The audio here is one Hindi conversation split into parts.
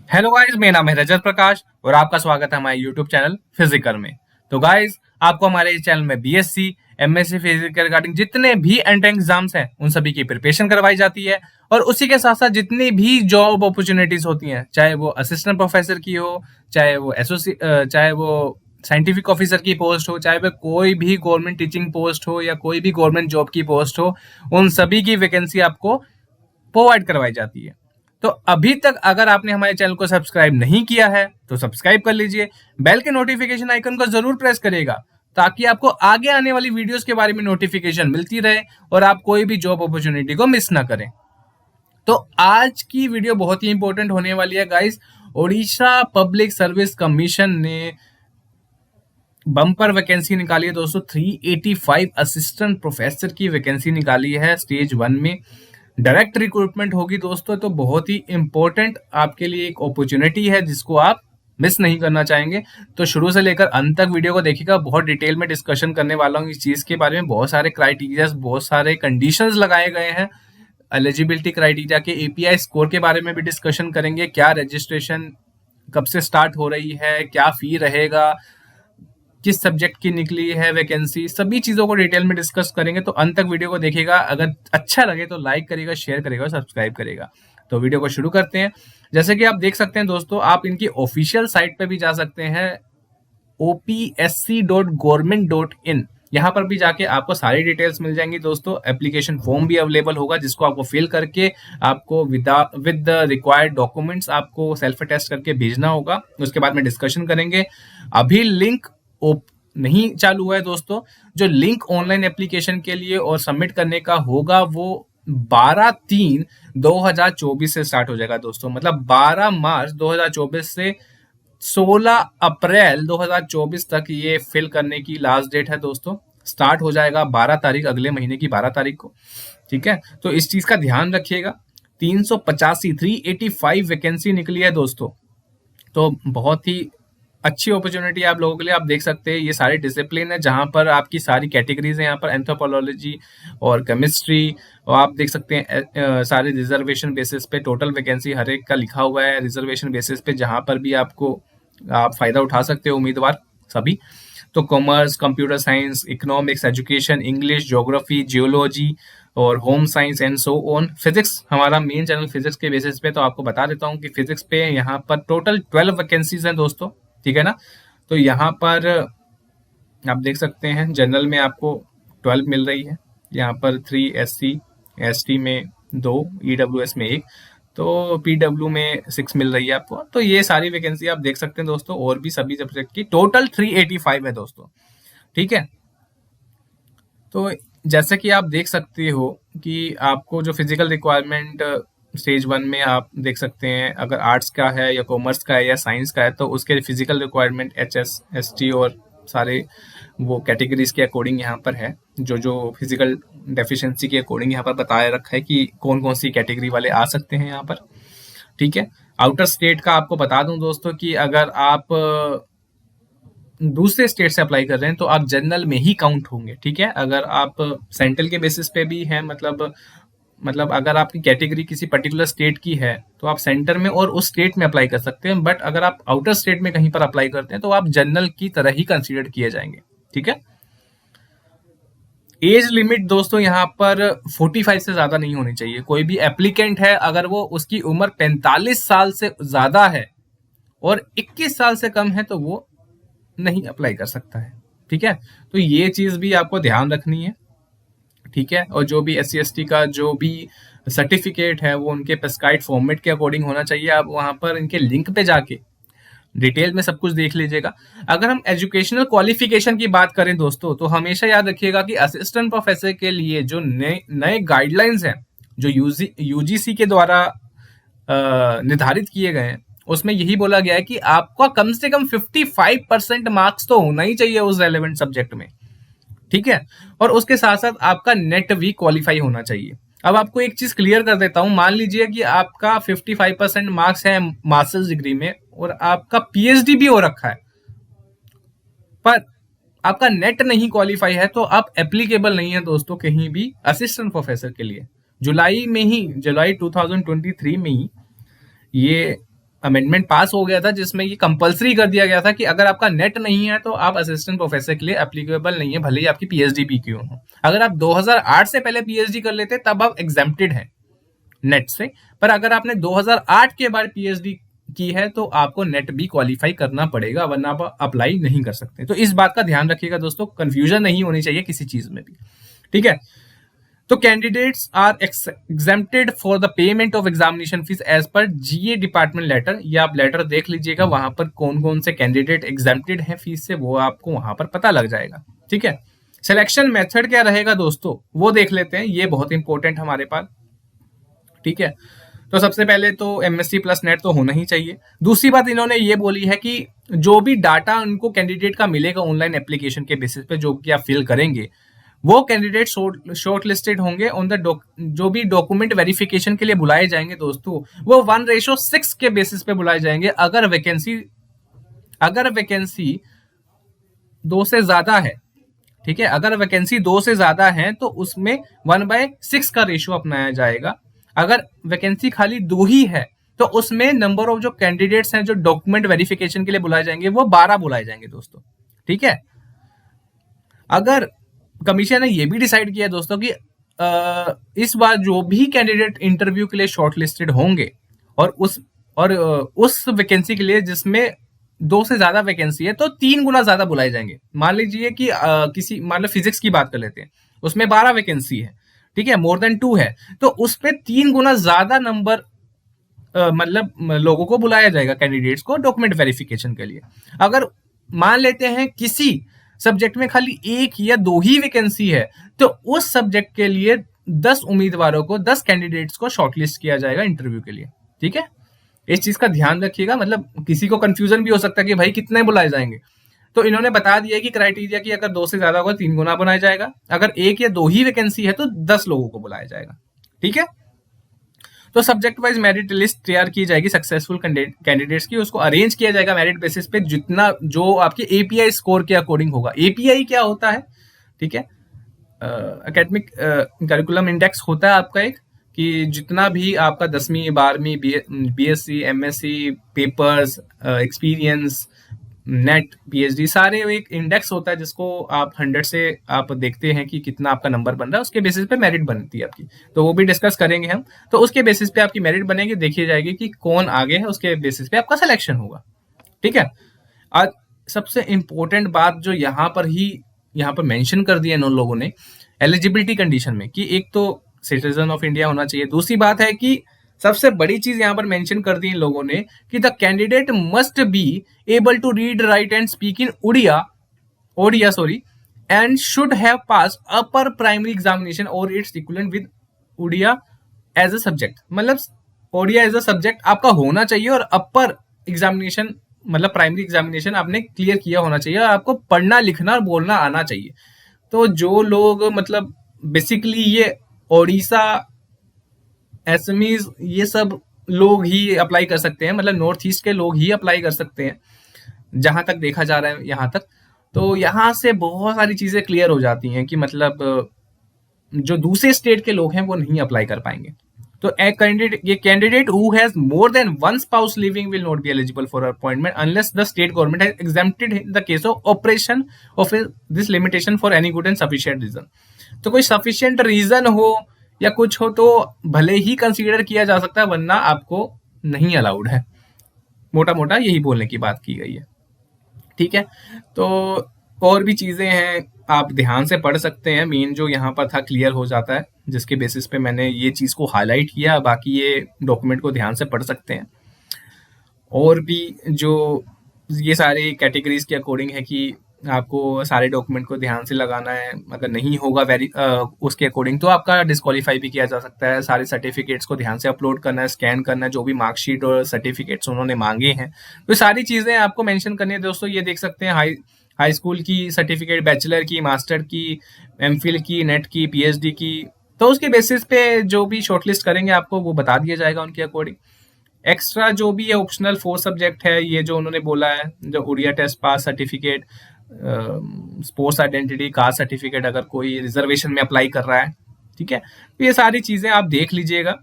हेलो गाइस, मेरा नाम है रजत प्रकाश और आपका स्वागत है हमारे यूट्यूब चैनल फिजिकल में। तो गाइस, आपको हमारे इस चैनल में बीएससी, एमएससी फिजिकल रिगार्डिंग जितने भी एंट्रेंस एग्जाम्स हैं उन सभी की प्रिपरेशन करवाई जाती है। और उसी के साथ साथ जितनी भी जॉब अपॉर्चुनिटीज होती हैं, चाहे वो असिस्टेंट प्रोफेसर की हो, चाहे वो साइंटिफिक ऑफिसर की पोस्ट हो, चाहे वो कोई भी गवर्नमेंट टीचिंग पोस्ट हो या कोई भी गवर्नमेंट जॉब की पोस्ट हो, उन सभी की वैकेंसी आपको प्रोवाइड करवाई जाती है। तो अभी तक अगर आपने हमारे चैनल को सब्सक्राइब नहीं किया है तो सब्सक्राइब कर लीजिए, बेल के नोटिफिकेशन आइकन को जरूर प्रेस करिएगा ताकि आपको आगे आने वाली वीडियोस के बारे में नोटिफिकेशन मिलती रहे और आप कोई भी जॉब अपॉर्चुनिटी को मिस ना करें। तो आज की वीडियो बहुत ही इंपॉर्टेंट होने वाली है guys. Odisha public service commission ने बम्पर वैकेंसी निकाली है दोस्तों। 385 असिस्टेंट प्रोफेसर की वैकेंसी निकाली है स्टेज 1 में। डायरेक्ट रिक्रूटमेंट होगी दोस्तों, तो बहुत ही इंपॉर्टेंट आपके लिए एक अपॉर्चुनिटी है जिसको आप मिस नहीं करना चाहेंगे। तो शुरू से लेकर अंत तक वीडियो को देखिएगा। बहुत डिटेल में डिस्कशन करने वाला हूँ इस चीज के बारे में। बहुत सारे क्राइटेरिया, बहुत सारे कंडीशंस लगाए गए हैं। एलिजिबिलिटी क्राइटेरिया के एपीआई स्कोर के बारे में भी डिस्कशन करेंगे। क्या रजिस्ट्रेशन कब से स्टार्ट हो रही है, क्या फी रहेगा, किस सब्जेक्ट की निकली है वैकेंसी, सभी चीजों को डिटेल में डिस्कस करेंगे। तो अंत तक वीडियो को देखिएगा। अगर अच्छा लगे तो लाइक करिएगा, शेयर करिएगा और सब्सक्राइब करिएगा। तो वीडियो को शुरू करते हैं। जैसे कि आप देख सकते हैं दोस्तों, आप इनकी ऑफिशियल साइट पे भी जा सकते हैं, opsc.government.in। यहाँ पर भी जाके आपको सारी डिटेल्स मिल जाएंगी दोस्तों। एप्लीकेशन फॉर्म भी अवेलेबल होगा जिसको आपको फिल करके आपको विद द रिक्वायर्ड डॉक्यूमेंट्स आपको सेल्फ टेस्ट करके भेजना होगा। उसके बाद में डिस्कशन करेंगे। अभी लिंक नहीं चालू हुआ है दोस्तों। जो लिंक ऑनलाइन एप्लीकेशन के लिए और सबमिट करने का होगा वो 12/3/2024 से स्टार्ट हो जाएगा दोस्तों। मतलब 12 मार्च 2024 से 16 अप्रैल 2024 तक ये फिल करने की लास्ट डेट है दोस्तों। स्टार्ट हो जाएगा 12 तारीख, अगले महीने की 12 तारीख को। ठीक है, तो इस चीज का ध्यान रखिएगा। 385 वैकेंसी निकली है दोस्तों। तो बहुत ही अच्छी अपॉर्चुनिटी है आप लोगों के लिए। आप देख सकते हैं ये सारे डिसिप्लिन है जहां पर आपकी सारी कैटेगरीज है। यहाँ पर एंथ्रोपोलॉजी और केमिस्ट्री, और आप देख सकते हैं सारे रिजर्वेशन बेसिस पे टोटल वैकेंसी हर एक का लिखा हुआ है रिजर्वेशन बेसिस पे, जहां पर भी आपको आप फायदा उठा सकते हो उम्मीदवार सभी। तो commerce, computer science, economics, education, English, geography, geology और home science and so on. Physics हमारा मेन चैनल फिजिक्स के बेसिस पे, तो आपको बता देता हूँ कि फिजिक्स पे यहाँ पर टोटल 12 वैकेंसीज हैं दोस्तों। ठीक है ना। तो यहाँ पर आप देख सकते हैं जनरल में आपको 12 मिल रही है। यहाँ पर 3 SC ST में 2, EWS में 1, तो PW में 6 मिल रही है आपको। तो ये सारी वैकेंसी आप देख सकते हैं दोस्तों, और भी सभी सब्जेक्ट की टोटल 385 है दोस्तों। ठीक है, तो जैसे कि आप देख सकते हो कि आपको जो फिजिकल रिक्वायरमेंट स्टेज 1 में आप देख सकते हैं, अगर आर्ट्स का है या कॉमर्स का है या साइंस का है तो उसके फिजिकल रिक्वायरमेंट HS ST और सारे वो कैटेगरीज के अकॉर्डिंग यहाँ पर है। जो जो फिजिकल डेफिशिएंसी के अकॉर्डिंग यहाँ पर बताया रखा है कि कौन कौन सी कैटेगरी वाले आ सकते हैं यहाँ पर। ठीक है, आउटर स्टेट का आपको बता दूं दोस्तों कि अगर आप दूसरे स्टेट से अप्लाई कर रहे हैं तो आप जनरल में ही काउंट होंगे। ठीक है, अगर आप सेंट्रल के बेसिस पे भी हैं, मतलब अगर आपकी कैटेगरी किसी पर्टिकुलर स्टेट की है तो आप सेंटर में और उस स्टेट में अप्लाई कर सकते हैं। बट अगर आप आउटर स्टेट में कहीं पर अप्लाई करते हैं तो आप जनरल की तरह ही कंसीडर किए जाएंगे। ठीक है, एज लिमिट दोस्तों यहाँ पर 45 से ज्यादा नहीं होनी चाहिए। कोई भी एप्लीकेंट है अगर वो उसकी उम्र 45 साल से ज्यादा है और 21 साल से कम है तो वो नहीं अप्लाई कर सकता है। ठीक है, तो ये चीज भी आपको ध्यान रखनी है। ठीक है, और जो भी SC ST का जो भी सर्टिफिकेट है वो उनके प्रेस्क्राइब्ड फॉर्मेट के अकॉर्डिंग होना चाहिए। आप वहां पर इनके लिंक पे जाके डिटेल में सब कुछ देख लीजिएगा। अगर हम एजुकेशनल क्वालिफिकेशन की बात करें दोस्तों, तो हमेशा याद रखिएगा कि असिस्टेंट प्रोफेसर के लिए जो नए नए गाइडलाइंस हैं जो UGC के द्वारा निर्धारित किए गए हैं, उसमें यही बोला गया है कि आपका कम से कम 55% मार्क्स तो होना ही चाहिए उस रेलेवेंट सब्जेक्ट में। ठीक है, और उसके साथ साथ आपका नेट भी क्वालिफाई होना चाहिए। अब आपको एक चीज क्लियर कर देता हूं, मान लीजिए कि आपका 55% मार्क्स है मास्टर्स डिग्री में और आपका PhD भी हो रखा है, पर आपका नेट नहीं क्वालिफाई है तो आप एप्लीकेबल नहीं है दोस्तों कहीं भी असिस्टेंट प्रोफेसर के लिए। जुलाई 2023 में ही ये अमेंडमेंट पास हो गया था जिसमें ये कंपलसरी कर दिया गया था कि अगर आपका नेट नहीं है तो आप असिस्टेंट प्रोफेसर के लिए एप्लीकेबल नहीं है, भले ही आपकी पीएचडी भी क्यों हो। अगर आप 2008 से पहले पीएचडी कर लेते तब आप एग्जेम्प्टेड हैं नेट से, पर अगर आपने 2008 के बाद पीएचडी की है तो आपको नेट भी क्वालिफाई करना पड़ेगा, वरना आप अप्लाई नहीं कर सकते। तो इस बात का ध्यान रखिएगा दोस्तों, कंफ्यूजन नहीं होनी चाहिए किसी चीज में भी, ठीक है। तो candidates are exempted for the payment of examination fees as per GA department letter. ये आप लेटर देख लीजिएगा, वहां पर कौन कौन से कैंडिडेट एग्जेम्प्टेड हैं फीस से, वो आपको वहां पर पता लग जाएगा, ठीक है। सिलेक्शन मेथड क्या रहेगा दोस्तों, वो देख लेते हैं, ये बहुत इंपॉर्टेंट हमारे पास, ठीक है। तो सबसे पहले तो एमएससी प्लस नेट तो होना ही चाहिए। दूसरी बात इन्होंने ये बोली है कि जो भी डाटा उनको कैंडिडेट का मिलेगा ऑनलाइन एप्लीकेशन के बेसिस पे, जो कि आप फिल करेंगे, वो कैंडिडेट शॉर्ट लिस्टेड होंगे ऑन द जो भी डॉक्यूमेंट वेरिफिकेशन के लिए बुलाए जाएंगे दोस्तों, वो 1:6 के बेसिस पे बुलाए जाएंगे। अगर वैकेंसी 2 से ज्यादा है, ठीक है, अगर वैकेंसी 2 से ज्यादा है तो उसमें 1/6 का रेशियो अपनाया जाएगा। अगर वैकेंसी खाली 2 ही है तो उसमें नंबर ऑफ जो कैंडिडेट्स हैं जो डॉक्यूमेंट वेरिफिकेशन के लिए बुलाए जाएंगे वो 12 बुलाए जाएंगे दोस्तों, ठीक है। अगर कमीशन ने यह भी डिसाइड किया दोस्तों कि इस बार जो भी कैंडिडेट इंटरव्यू के लिए शॉर्टलिस्टेड होंगे और उस वैकेंसी के लिए जिसमें 2 से ज्यादा वैकेंसी है तो 3 गुना ज्यादा बुलाए जाएंगे। मान लीजिए कि मान लो फिजिक्स की बात कर लेते हैं, उसमें 12 वैकेंसी है, ठीक है, मोर देन 2 है, तो उस पे 3 गुना ज्यादा नंबर मतलब लोगों को बुलाया जाएगा, कैंडिडेट्स को डॉक्यूमेंट वेरिफिकेशन के लिए। अगर मान लेते हैं किसी सब्जेक्ट में खाली 1 या 2 ही वैकेंसी है तो उस सब्जेक्ट के लिए 10 उम्मीदवारों को, 10 कैंडिडेट्स को शॉर्टलिस्ट किया जाएगा इंटरव्यू के लिए, ठीक है। इस चीज का ध्यान रखिएगा, मतलब किसी को कंफ्यूजन भी हो सकता है कि भाई कितने बुलाए जाएंगे। तो इन्होंने बता दिया कि क्राइटेरिया की अगर 2 से ज्यादा होगा 3 गुना बनाया जाएगा, अगर 1 या 2 ही वैकेंसी है तो 10 लोगों को बुलाया जाएगा, ठीक है। तो सब्जेक्ट वाइज मेरिट लिस्ट तैयार की जाएगी सक्सेसफुल कैंडिडेट्स की, उसको अरेंज किया जाएगा मेरिट बेसिस पे, जितना जो आपके एपीआई स्कोर के अकॉर्डिंग होगा। एपीआई क्या होता है, ठीक है, एकेडमिक करिकुलम इंडेक्स होता है आपका एक, कि जितना भी आपका 10वीं 12वीं BSc MSc papers experience net PhD सारे एक इंडेक्स होता है जिसको आप 100 से आप देखते हैं कि कितना आपका नंबर बन रहा है, उसके बेसिस पे मेरिट बनती है आपकी। तो वो भी डिस्कस करेंगे हम, तो उसके बेसिस पे आपकी मेरिट बनेगी, देखी जाएगी कि कौन आगे है, उसके बेसिस पे आपका सिलेक्शन होगा, ठीक है। आज सबसे इंपॉर्टेंट बात जो यहाँ पर मेंशन कर दिया इन लोगों ने एलिजिबिलिटी कंडीशन में, कि एक तो सिटीजन ऑफ इंडिया होना चाहिए। दूसरी बात है कि सबसे बड़ी चीज यहां पर मेंशन कर दी इन लोगों ने कि the candidate must be able to read write and speak in Odia and should have pass upper primary examination और its equivalent with Odia as a subject. मतलब ओडिया एज अ सब्जेक्ट आपका होना चाहिए और अपर एग्जामिनेशन मतलब प्राइमरी एग्जामिनेशन आपने क्लियर किया होना चाहिए और आपको पढ़ना लिखना और बोलना आना चाहिए। तो जो लोग मतलब बेसिकली ये ओडिशा एसएमईज ये सब लोग ही अप्लाई कर सकते हैं, मतलब नॉर्थ ईस्ट के लोग ही अप्लाई कर सकते हैं जहां तक देखा जा रहा है यहाँ तक। तो यहाँ से बहुत सारी चीजें क्लियर हो जाती हैं कि मतलब जो दूसरे स्टेट के लोग हैं वो नहीं अप्लाई कर पाएंगे। तो ये candidate who has more than one spouse living will not be eligible for appointment unless the state government has exempted in the case of operation of this limitation for any good and sufficient reason. तो कोई सफिशिएंट रीजन हो या कुछ हो तो भले ही कंसीडर किया जा सकता है, वरना आपको नहीं अलाउड है। मोटा मोटा यही बोलने की बात की गई है, ठीक है। तो और भी चीजें हैं आप ध्यान से पढ़ सकते हैं, मेन जो यहाँ पर था क्लियर हो जाता है, जिसके बेसिस पे मैंने ये चीज को हाईलाइट किया। बाकी ये डॉक्यूमेंट को ध्यान से पढ़ सकते हैं। और भी जो ये सारे कैटेगरीज के अकॉर्डिंग है कि आपको सारे डॉक्यूमेंट को ध्यान से लगाना है, अगर नहीं होगा उसके अकॉर्डिंग तो आपका डिस्क्वालीफाई भी किया जा सकता है। सारे सर्टिफिकेट्स को ध्यान से अपलोड करना है, स्कैन करना है, जो भी मार्कशीट और सर्टिफिकेट्स उन्होंने मांगे हैं तो सारी चीजें आपको मेंशन करनी है दोस्तों। ये देख सकते हैं हाई स्कूल की सर्टिफिकेट, बैचलर की, मास्टर की, एमफिल की, नेट की, पीएचडी की, तो उसके बेसिस पे जो भी शॉर्टलिस्ट करेंगे आपको वो बता दिया जाएगा उनके अकॉर्डिंग। एक्स्ट्रा जो भी है ऑप्शनल 4 सब्जेक्ट है, ये जो उन्होंने बोला है, जो Odia test pass certificate, sports identity, caste certificate अगर कोई रिजर्वेशन में अप्लाई कर रहा है, ठीक है। तो ये सारी चीजें आप देख लीजिएगा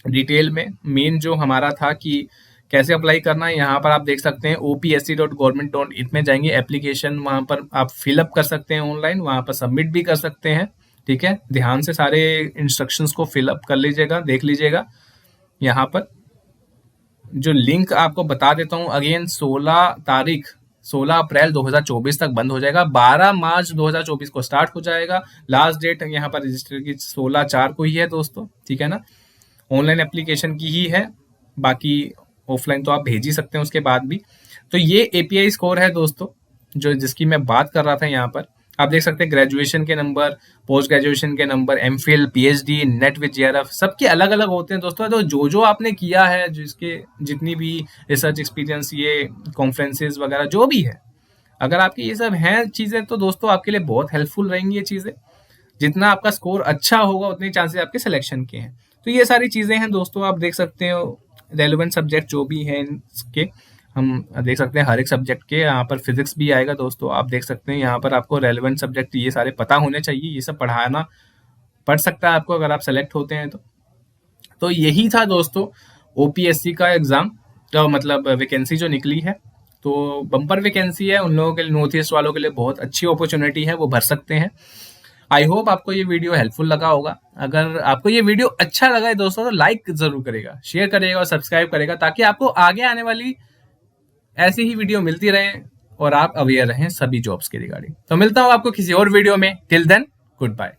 डिटेल में। मेन जो हमारा था कि कैसे अप्लाई करना है यहाँ पर आप देख सकते हैं, opsc.government.in में जाएंगे, एप्लीकेशन वहाँ पर आप फिलअप कर सकते हैं ऑनलाइन, वहाँ पर सबमिट भी कर सकते हैं। ठीक है, ध्यान से सारे इंस्ट्रक्शंस को फिलअप कर लीजिएगा, देख लीजिएगा। यहाँ पर जो लिंक आपको बता देता हूँ अगेन, 16 अप्रैल 2024 तक बंद हो जाएगा, 12 मार्च 2024 को स्टार्ट हो जाएगा। लास्ट डेट यहाँ पर रजिस्टर की 16/4 को ही है दोस्तों। ठीक है ना, ऑनलाइन एप्लीकेशन की ही है, बाकी ऑफलाइन तो आप भेज ही सकते हैं उसके बाद भी। तो ये एपीआई स्कोर है दोस्तों, जो जिसकी मैं बात कर रहा था। यहाँ पर आप देख सकते हैं ग्रेजुएशन के नंबर, पोस्ट ग्रेजुएशन के number, MPhil, PhD, net with JRF, सबके अलग अलग होते हैं दोस्तों। तो जो जो आपने किया है, जिसके जितनी भी रिसर्च एक्सपीरियंस, ये कॉन्फ्रेंसेज वगैरह जो भी है, अगर आपकी ये सब हैं चीज़ें, तो दोस्तों आपके लिए बहुत हेल्पफुल रहेंगी ये चीज़ें। जितना आपका स्कोर अच्छा होगा उतने चांसेस आपके सिलेक्शन के हैं। तो ये सारी चीज़ें हैं दोस्तों, आप देख सकते हो। रेलिवेंट सब्जेक्ट जो भी हैं इसके, हम देख सकते हैं हर एक सब्जेक्ट के। यहाँ पर फिजिक्स भी आएगा दोस्तों, आप देख सकते हैं। यहाँ पर आपको रेलिवेंट सब्जेक्ट ये सारे पता होने चाहिए, ये सब पढ़ाना पड़ सकता है आपको अगर आप सेलेक्ट होते हैं तो यही था दोस्तों ओपीएससी का एग्ज़ाम, तो मतलब वैकेंसी जो निकली है। तो बम्पर वैकेंसी है उन लोगों के लिए, नॉर्थ ईस्ट वालों के लिए बहुत अच्छी अपॉर्चुनिटी है, वो भर सकते हैं। आई होप आपको ये वीडियो हेल्पफुल लगा होगा। अगर आपको ये वीडियो अच्छा लगा है दोस्तों, तो लाइक जरूर करेगा, शेयर करेगा और सब्सक्राइब करेगा, ताकि आपको आगे आने वाली ऐसी ही वीडियो मिलती रहे और आप अवेयर रहें सभी जॉब्स के रिगार्डिंग। तो मिलता हूँ आपको किसी और वीडियो में। Till then, good bye.